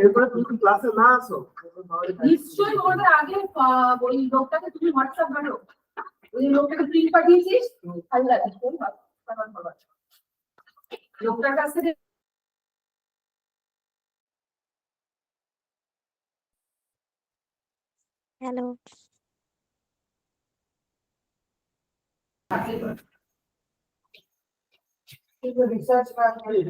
এরপরে তুমি ক্লাসে না আসো নিশ্চয়ই তোমাদের আগে ওই লোকটাকে তুমি হোয়াটসঅ্যাপ করো, ওই লোকটাকে প্রিন্ট পাঠিয়েছিস, ভালো লাগে লোকটার কাছ থেকে। হ্যালো, রিসার্চ প্র্যাকটিক্যাল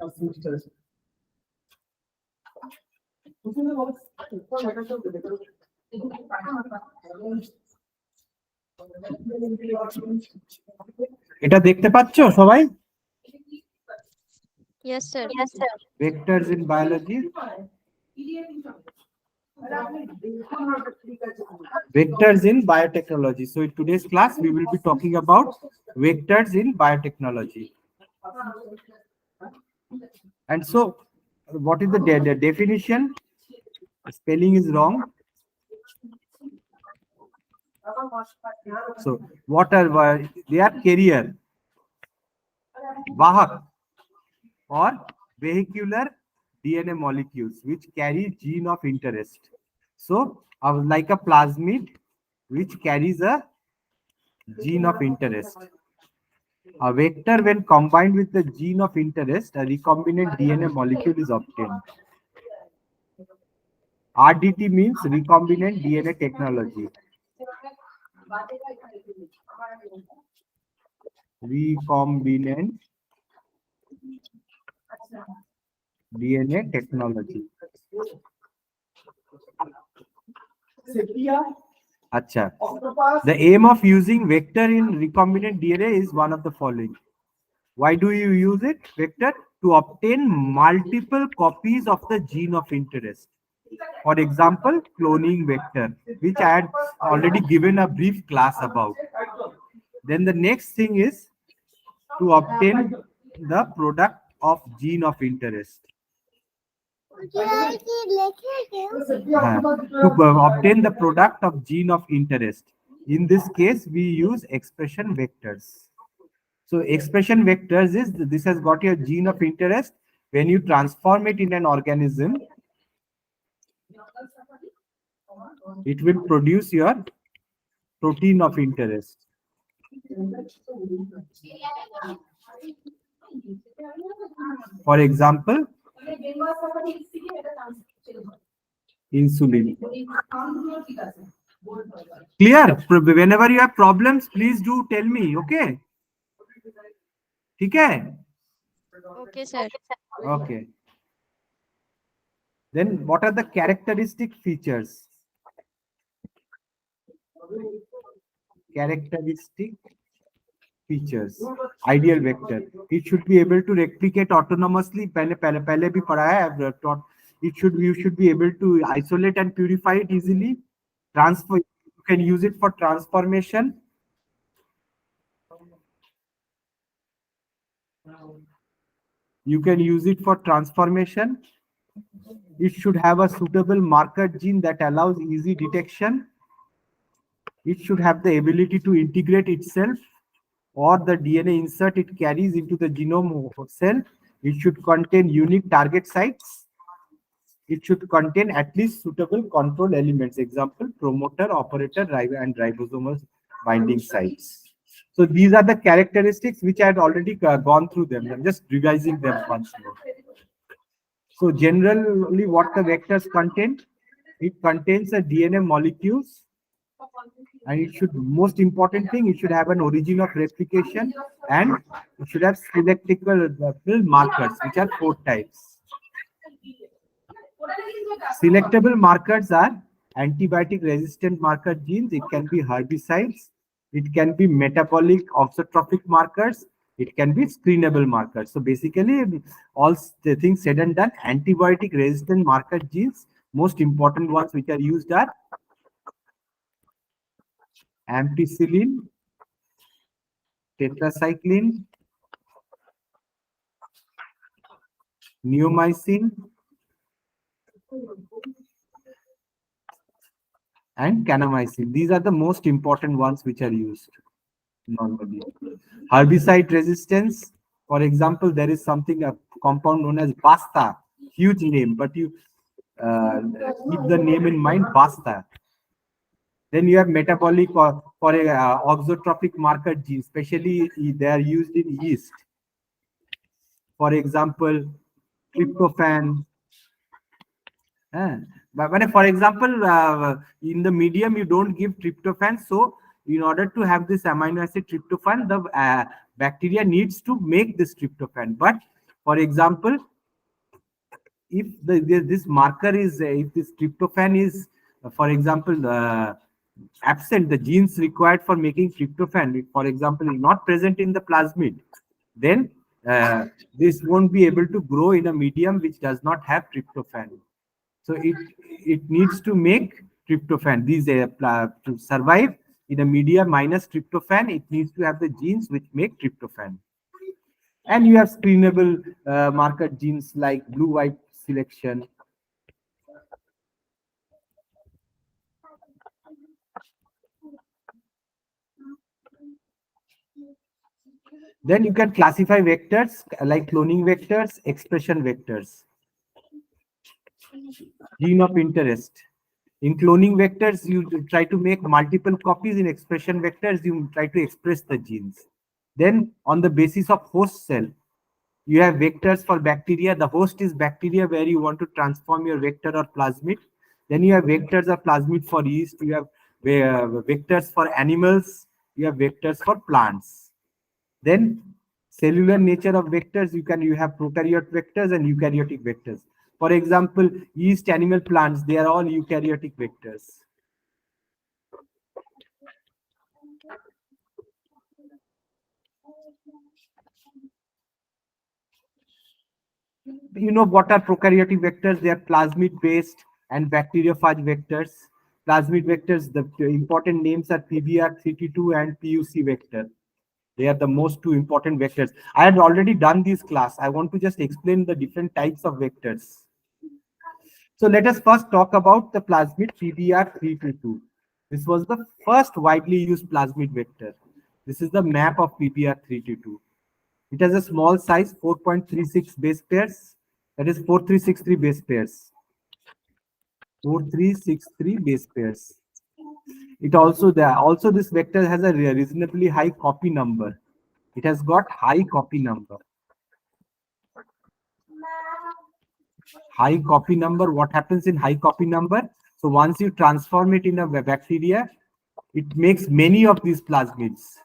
আছে এটা দেখতে পাচ্ছো সবাই? yes sir. Vectors in biology. Vectors in biotechnology. So in today's class, we will be talking about vectors in biotechnology. And so, what is the definition? Spelling is wrong. So, what are they are carrier, vahak, or vehicular DNA molecules which carry gene of interest. So, like a plasmid which carries a gene of interest. A vector, when combined with the gene of interest, a recombinant DNA molecule is obtained. RDT means recombinant DNA technology. Recombinant DNA technology. Acha. The aim of using vector in recombinant DNA is one of the following. Why do you use it? Vector to obtain multiple copies of the gene of interest. For example, cloning vector, which I had already given a brief class about. Then the next thing is to obtain the product of gene of interest. To obtain the product of gene of interest. In this case, we use expression vectors. So expression vectors is, this has got your gene of interest. When you transform it in an organism, it will produce your protein of interest. For example, insulin. Clear? Whenever you have problems, please do tell me, okay? Okay? Okay sir. Okay. Then what are the characteristic features? Characteristic features. Ideal vector. It should be able to replicate autonomously. Pehle bhi padha hai, I've taught. You should be able to isolate and purify it easily. Transfer. You can use it for transformation. You can use it for transformation. It should have a suitable marker gene that allows easy detection. It should have the ability to integrate itself or the DNA insert it carries into the genome cell. It should contain unique target sites. It should contain at least suitable control elements. Example, promoter, operator, and ribosomal binding sites. So these are the characteristics which I had already gone through them. I'm just revising them once more. So generally what the vectors contain? It contains a DNA molecules. And it should, most important thing, it should have an origin of replication and it should have selectable markers, which are 4 types. Selectable markers are antibiotic resistant marker genes. It can be herbicides. It can be metabolic oxotrophic markers. It can be screenable markers. So basically, all the things said and done, antibiotic resistant marker genes, most important ones which are used are ampicillin, tetracycline, neomycin, and kanamycin. These are the most important ones which are used. normally. Herbicide resistance, for example, there is something, a compound known as Basta, huge name, but you keep the name in mind, Basta. Then you have metabolic or for a auxotropic marker genes, especially they are used in yeast. For example, tryptophan. But for example, in the medium, you don't give tryptophan. So in order to have this amino acid tryptophan, the bacteria needs to make this tryptophan. But for example, if this marker is, if this tryptophan is, for example, absent, the genes required for making tryptophan, for example, is not present in the plasmid, then this won't be able to grow in a medium which does not have tryptophan. So it needs to make tryptophan. These to survive in a media minus tryptophan, it needs to have the genes which make tryptophan. And you have screenable marker genes like blue-white selection. Then you can classify vectors like cloning vectors, expression vectors. Gene of interest. In cloning vectors, you try to make multiple copies. In expression vectors, you try to express the genes. Then on the basis of host cell, you have vectors for bacteria. The host is bacteria where you want to transform your vector or plasmid. Then you have vectors or plasmid for yeast. You have vectors for animals. You have vectors for plants. Then cellular nature of vectors, you have prokaryote vectors and eukaryotic vectors. For example, yeast, animal, plants, they are all eukaryotic vectors. You know what are prokaryotic vectors? They are plasmid based and bacteriophage vectors. Plasmid vectors, the important names are PBR32 and PUC vector. They are the most two important vectors. I had already done this class. I want to just explain the different types of vectors. So let us first talk about the plasmid PBR322. This was the first widely used plasmid vector. This is the map of PBR322. It has a small size, 4.36 base pairs. That is 4363 base pairs. 4363 base pairs. It also this vector has a reasonably high copy number. It has got high copy number. High copy number. What happens in high copy number? So once you transform it in a bacteria, it makes many of these plasmids.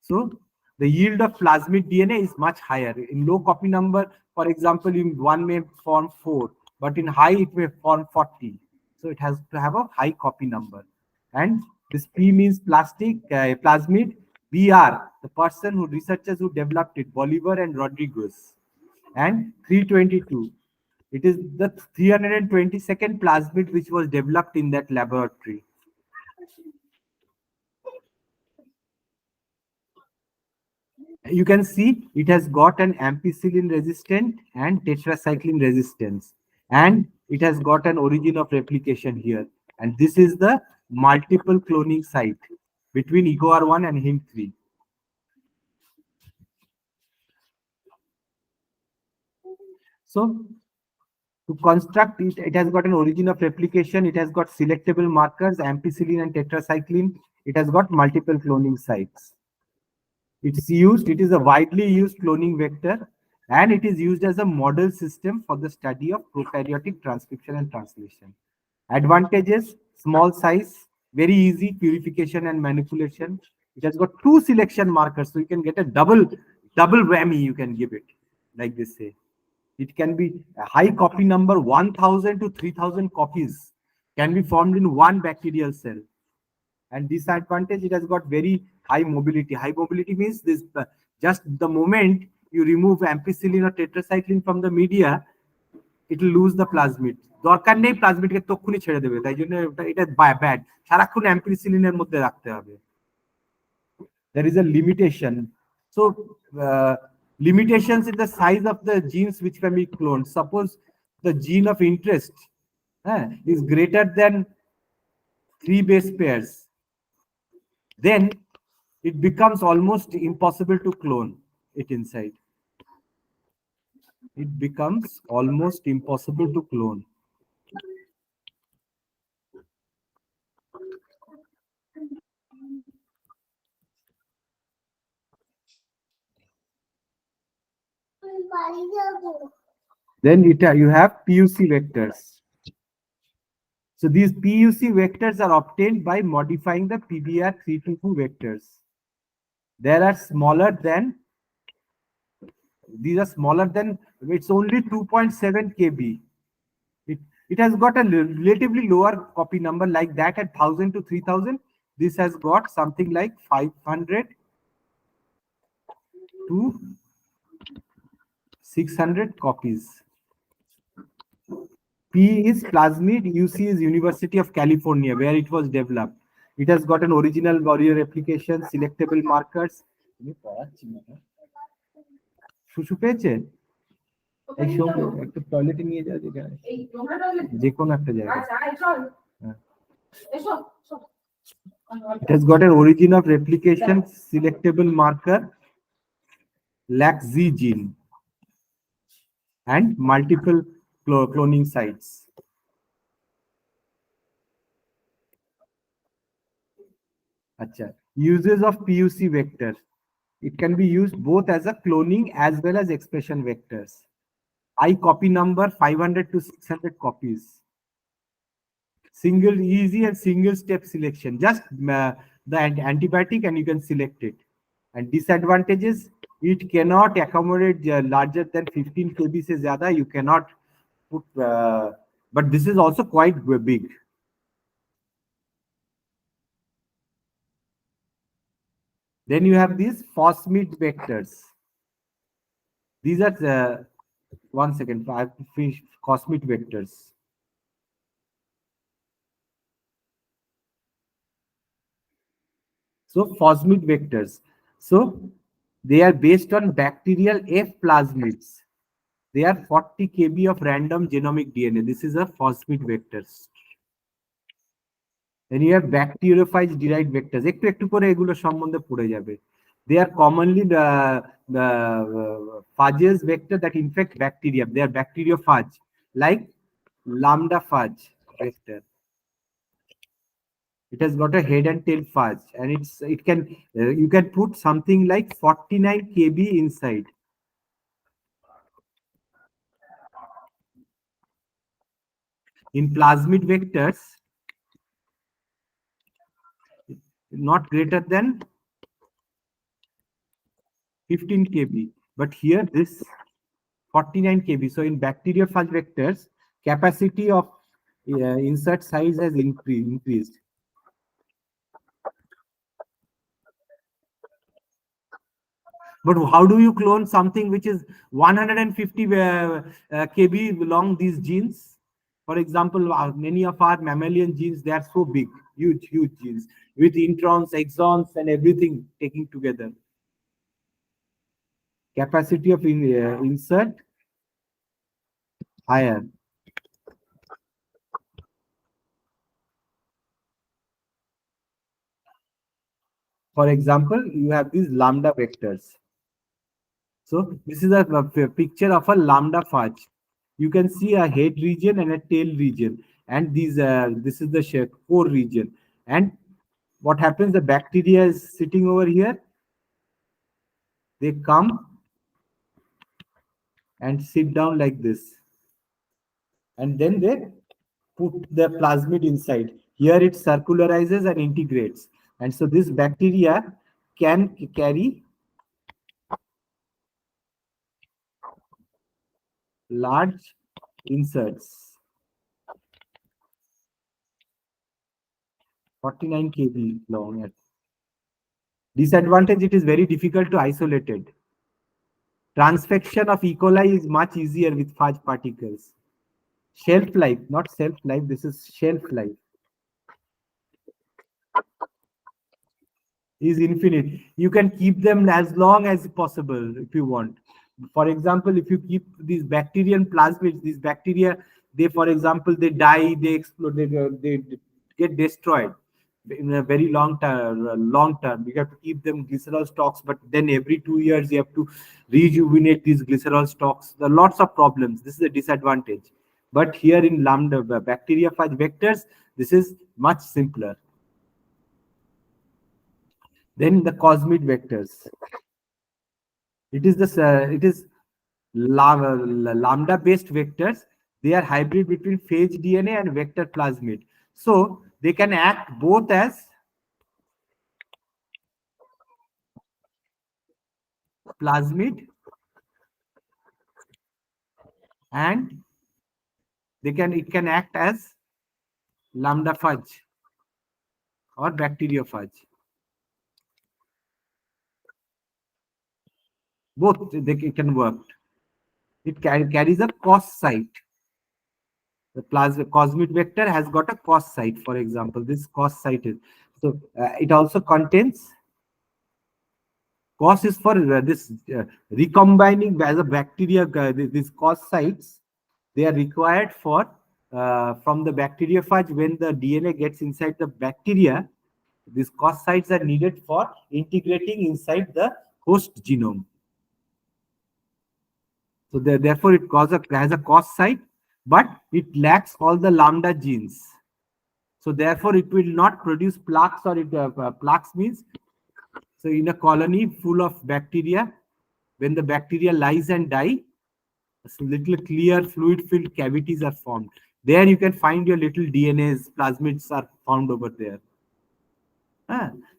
So the yield of plasmid DNA is much higher. In low copy number, for example, in one may form 4, but in high it may form 40. So it has to have a high copy number. And this P means plasmid. BR, the person who researchers who developed it, Bolivar and Rodriguez. And 322. It is the 322nd plasmid which was developed in that laboratory. You can see it has got an ampicillin resistant and tetracycline resistance, and it has got an origin of replication here. And this is the multiple cloning site between EcoR1 and HIM3. So to construct it, it has got an origin of replication. It has got selectable markers, ampicillin and tetracycline. It has got multiple cloning sites. It is a widely used cloning vector, and it is used as a model system for the study of prokaryotic transcription and translation. Advantages: small size, very easy purification and manipulation. It has got 2 selection markers, so you can get a double whammy, you can give it, like they say. It can be a high copy number, 1000 to 3000 copies can be formed in one bacterial cell. And disadvantage, it has got very high mobility. High mobility means this just the moment you remove ampicillin or tetracycline from the media, it will lose the plasmid. দরকার নেই প্লাজমিডকে তক্ষুনি ছেড়ে দেবে, তাই জন্য এটা bad, সারাক্ষণ অ্যাম্পিসিলিনের মধ্যে রাখতে হবে. There is a limitation. So limitations in the size of the genes which can be cloned. Suppose the gene of interest is greater than 3 base pairs, then it becomes almost impossible to clone it inside. It becomes almost impossible to clone. Then you have PUC vectors. So these PUC vectors are obtained by modifying the PBR322 vectors. There are smaller than, these are smaller than, it's only 2.7 KB. It has got a relatively lower copy number like that at 1000 to 3000. This has got something like 500 to 600 copies. P is plasmid, UC is University of California, where it was developed. It has got an original warrior application, selectable markers. শুশু পেয়েছে এই সব একটু টয়লেটে নিয়ে যাওয়া যায় যে কোনো একটা জায়গায় It has got an origin of replication, selectable marker, lack Z gene, and multiple cloning sites. Acha. Uses of PUC vector. It can be used both as a cloning as well as expression vectors. I copy number 500 to 600 copies. Single easy and single step selection. Just the antibiotic and you can select it. And disadvantages, it cannot accommodate larger than 15 kb se zyada. You cannot put, but this is also quite big. Then you have these phosmid vectors. These are, one second, I have to finish phosmid vectors. So phosmid vectors. So they are based on bacterial F plasmids. They are 40 kb of random genomic DNA. This is a phosmid vectors. Then you have bacteriophage derived vectors. একটু একটু করে এগুলো সম্বন্ধে পড়ে যাবে. They are commonly the phages vector that infect bacteria. They are bacteriophage, like lambda phage vector. It has got a head and tail phage, and it can you can put something like 49 kb inside. In plasmid vectors, not greater than 15 kb, but here this 49 kb. So in bacteriophage vectors, capacity of insert size has increased. But how do you clone something which is 150 kb along these genes? For example, many of our mammalian genes, they are so big, huge genes with introns, exons, and everything taking together. Capacity of insert higher. For example, you have these lambda vectors. So this is a picture of a lambda phage. You can see a head region and a tail region, and this is the core region. And what happens? The bacteria is sitting over here. They come and sit down like this, and then they put the plasmid inside. Here it circularizes and integrates, and so this bacteria can carry large inserts. 49 kb long. Disadvantage, it is very difficult to isolate it. Transfection of E. coli is much easier with phage particles. Shelf life, not shelf life, this is shelf life, is infinite. You can keep them as long as possible if you want. For example, if you keep these bacterial plasmids, these bacteria, they, for example, they die, they explode, they get destroyed. in a very long term. You have to keep them glycerol stocks, but then every 2 years you have to rejuvenate these glycerol stocks. There are lots of problems. This is a disadvantage. But here in lambda bacteriophage vectors, this is much simpler. Then the cosmid vectors. It is lambda based vectors. They are hybrid between phage DNA and vector plasmid. So they can act both as plasmid and it can act as lambda phage or bacteriophage. Both it can work. It carries a cos site. The cosmid vector has got a cos site, for example. This cos site is so it also contains cos is for this recombining as a bacteria. These cos sites, they are required for from the bacteriophage. When the DNA gets inside the bacteria, these cos sites are needed for integrating inside the host genome. So therefore, it has a cos site, but it lacks all the lambda genes. So therefore, it will not produce plaques, or plaques means, so in a colony full of bacteria, when the bacteria lies and die, little clear fluid-filled cavities are formed. There you can find your little DNAs, plasmids are found over there.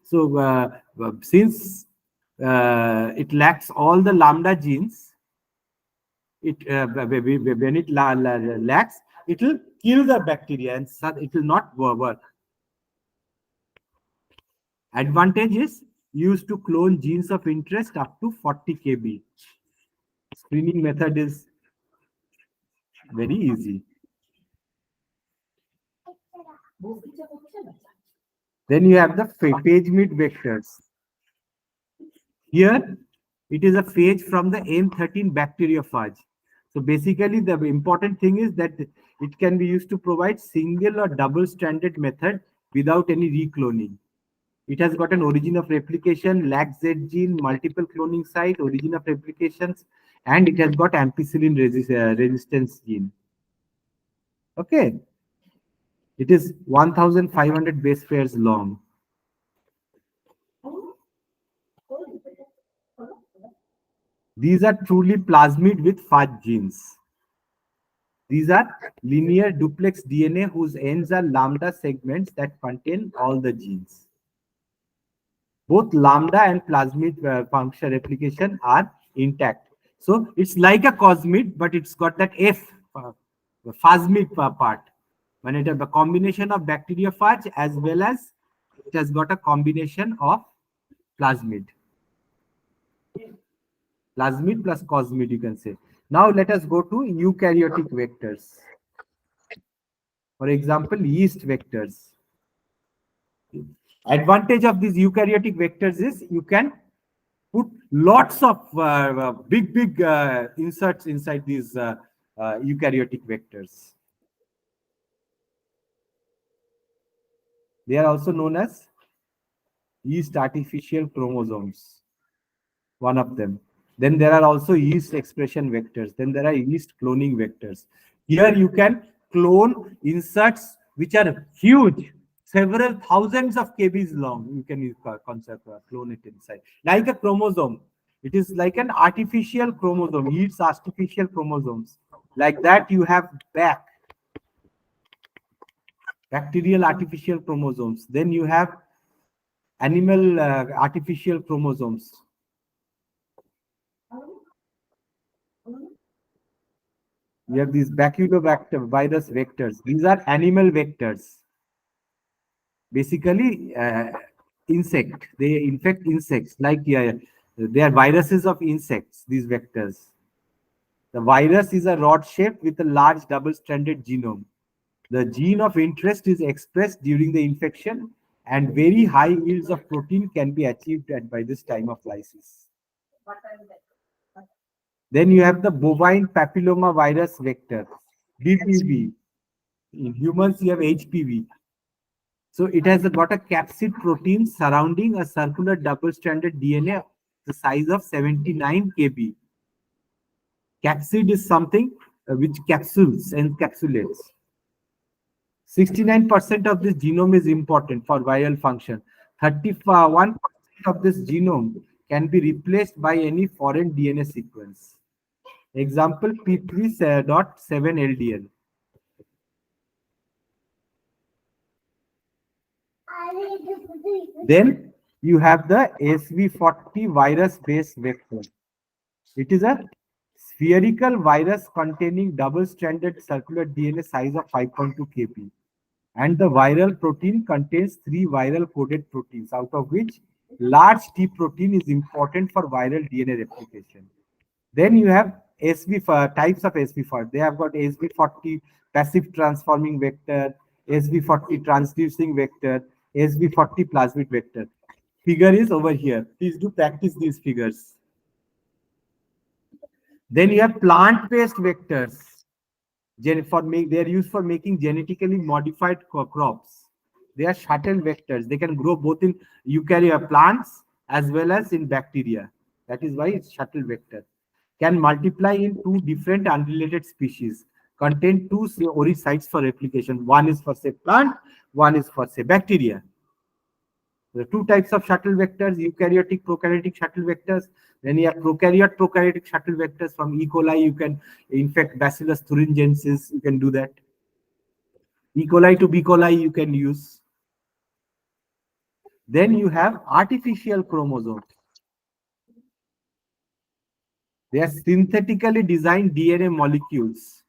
So since it lacks all the lambda genes, when it lacks, it will kill the bacteria and it will not work. Advantage is used to clone genes of interest up to 40 kb. Screening method is very easy. Then you have the phage mid vectors. Here, it is a phage from the M13 bacteriophage. So basically, the important thing is that it can be used to provide single or double-stranded method without any recloning. It has got an origin of replication, lac Z gene, multiple cloning site, origin of replications, and it has got ampicillin resistance gene. Okay. It is 1,500 base pairs long. These are truly plasmid with phage genes. These are linear duplex DNA whose ends are lambda segments that contain all the genes. Both lambda and plasmid function replication are intact. So it's like a cosmid, but it's got that F phasmid part. When it has a combination of bacteriophage as well as it has got a combination of plasmid. Plasmid plus cosmid, you can say. Now let us go to eukaryotic vectors. For example, yeast vectors. Advantage of these eukaryotic vectors is you can put lots of big inserts inside these eukaryotic vectors. They are also known as yeast artificial chromosomes, one of them. Then there are also yeast expression vectors. Then there are yeast cloning vectors. Here you can clone inserts which are huge, several thousands of kbs long. You can clone it inside. Like a chromosome. It is like an artificial chromosome, yeast artificial chromosomes. Like that you have bacterial artificial chromosomes. Then you have animal artificial chromosomes. You have these baculobacter virus vectors. These are animal vectors. Basically, insect. They infect insects. Like they are viruses of insects, these vectors. The virus is a rod shape with a large double-stranded genome. The gene of interest is expressed during the infection, and very high yields of protein can be achieved by this time of lysis. Then you have the bovine papilloma virus vector, BPV. In humans, you have HPV. So it has got a capsid protein surrounding a circular double-stranded DNA the size of 79 kb. Capsid is something which capsules and encapsulates. 69% of this genome is important for viral function. 31% of this genome can be replaced by any foreign DNA sequence. Example P3.7 LDL. Then you have the SV40 virus-based vector. It is a spherical virus containing double-stranded circular DNA size of 5.2 kb. And the viral protein contains 3 viral coded proteins, out of which large T protein is important for viral DNA replication. Then you have types of SV40. They have got SV40 passive transforming vector, SV40 transducing vector, SV40 plasmid vector. Figure is over here. Please do practice these figures. Then you have plant-based vectors. They are used for making genetically modified crops. They are shuttle vectors. They can grow both in eukaryotic plants as well as in bacteria. That is why it's shuttle vector. Can multiply in 2 different unrelated species. Contain 2 sites for replication. One is for say plant, one is for say bacteria. There are 2 types of shuttle vectors, eukaryotic, prokaryotic shuttle vectors. Then you have prokaryotic shuttle vectors. From E. coli, you can infect Bacillus thuringiensis. You can do that. E. coli to B. coli, you can use. Then you have artificial chromosomes. They are synthetically designed DNA molecules.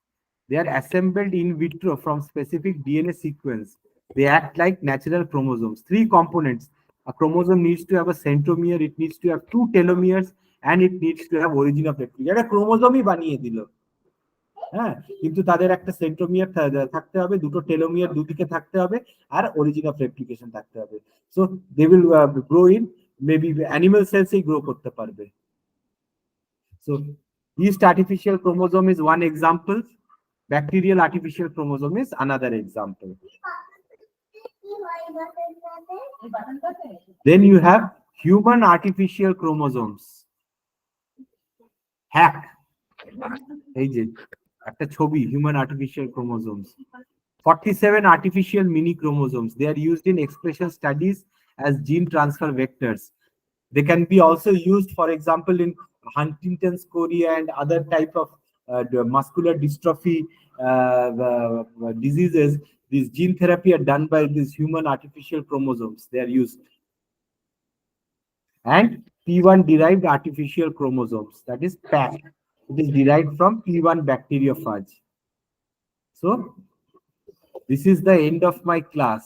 They are assembled in vitro from specific DNA sequence. They act like natural chromosomes. 3 components. A chromosome needs to have a centromere, it needs to have 2 telomeres, and it needs to have origin of replication. একটা ক্রোমোজোমই বানিয়ে দিল। হ্যাঁ, কিন্তু তাদের একটা centromere থাকতে হবে, দুটো টেলোমিয়ার দুদিকে থাকতে হবে, আর অরিজিন অফ রেপ্লিকেশন থাকতে হবে। So they will grow in maybe animal সেলসেই গ্রো করতে পারবে। So yeast artificial chromosome is one example. Bacterial artificial chromosome is another example. Then you have human artificial chromosomes. Hack. এই যে একটা ছবি human artificial chromosomes. 47 artificial mini chromosomes. They are used in expression studies as gene transfer vectors. They can be also used, for example, in Huntington's chorea and other type of muscular dystrophy diseases. These gene therapy are done by these human artificial chromosomes. They are used. And P1 derived artificial chromosomes, that is PAC. It is derived from P1 bacteriophage. So this is the end of my class.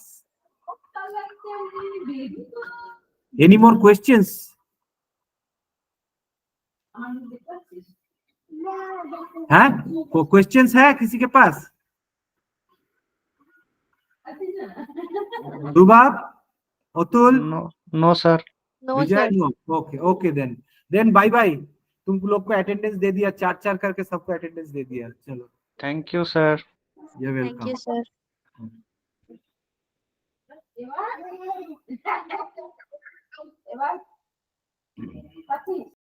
Any more questions? हाँ, कोई questions है किसी के पास? रुबाब, Atul? No, sir. No, विजय? sir. No. Okay, then bye bye. तुम लोग को attendance दे दिया, 4 करके सबको अटेंडेंस दे दिया. चलो. Thank you, sir. You're Thank welcome. you, sir. এবার